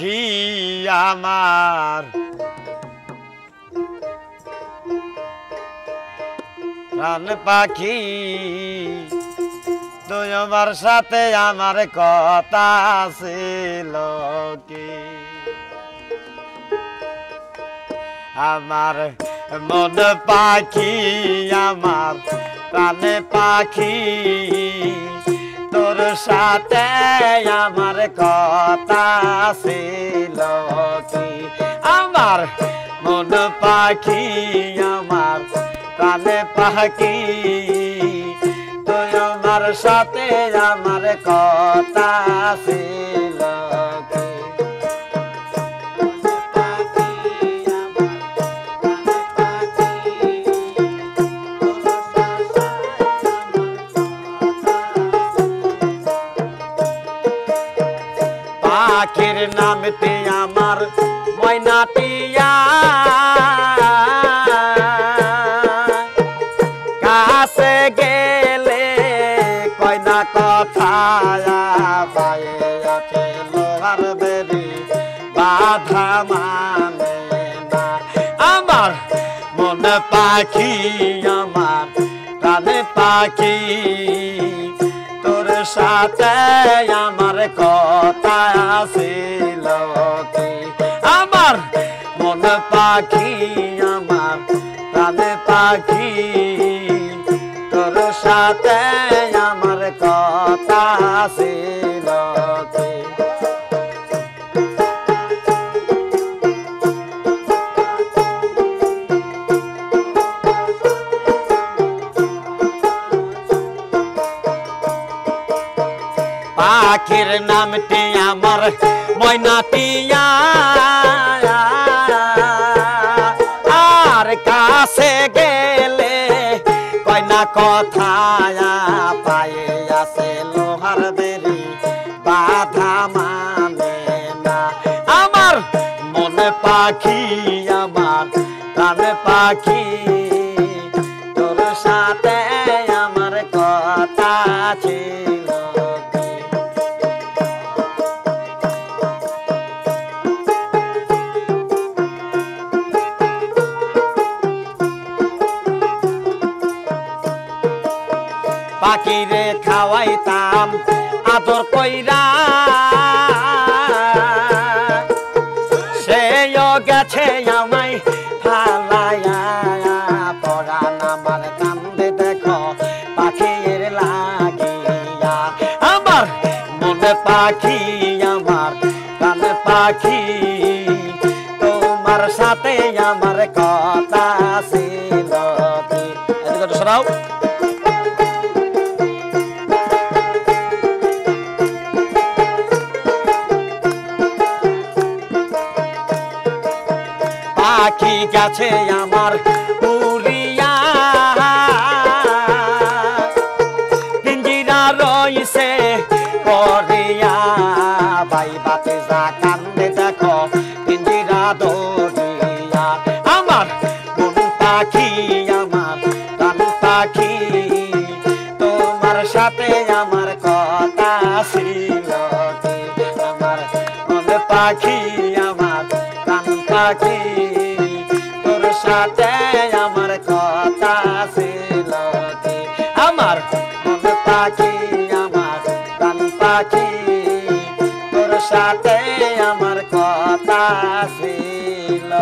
কি আমার প্রাণ পাখি তুই আমার সাথে আমার কথা ছিল কি আমার মন পাখি আমার প্রাণ পাখি তোর সাথে আমার কথা ছিল কি আমার মন পাখি আমার প্রাণ পাখি তুই আমার সাথে আমার কথা ছিল কি পাখির নামতে আমার ময়নাটিয়া কাছে গেলে কয় না কথা লোহার বেরি বাধা মানে না আমার মন পাখি আমার প্রাণ পাখি তোর সাথে আমার কথা ছিল কি আমার মন পাখি আমার প্রাণ পাখি তোর সাথে আমার কথা ছিল কি পাখির নামটি আমার ময়নাটিয়া আর কাছে গেলে কয় না কথা পায়ে আছে লোহার বেরি বাধা মানে না আমার মন পাখি আমার প্রাণ পাখি তোর সাথে আমার কথা ছিল পাখিরে খাওয়াইতাম আদর কইরা সেও গেছে আমায় ফালাইয়া পরাণ আমার কান্দে দেখো পাখির লাগিয়া আমার মনে পাখি আমার কান পাখি তোমার সাথে আমার কথা ছিল এদিকে শোনাও পাখি গেছে আমার উড়িয়া পিঞ্জিরা রইছে পড়িয়া বাইবাতে যা কান্দে দেখো পিঞ্জিরা দৌড়িয়া আমার মন পাখি আমার প্রাণ পাখি তোমার সাথে আমার কথা ছিল কি আমার মন পাখি আমার প্রাণ পাখি তোর সাথে আমার কথা ছিল কি আমার মন পাখি আমার প্রাণ পাখি তোর সাথে আমার কথা ছিল।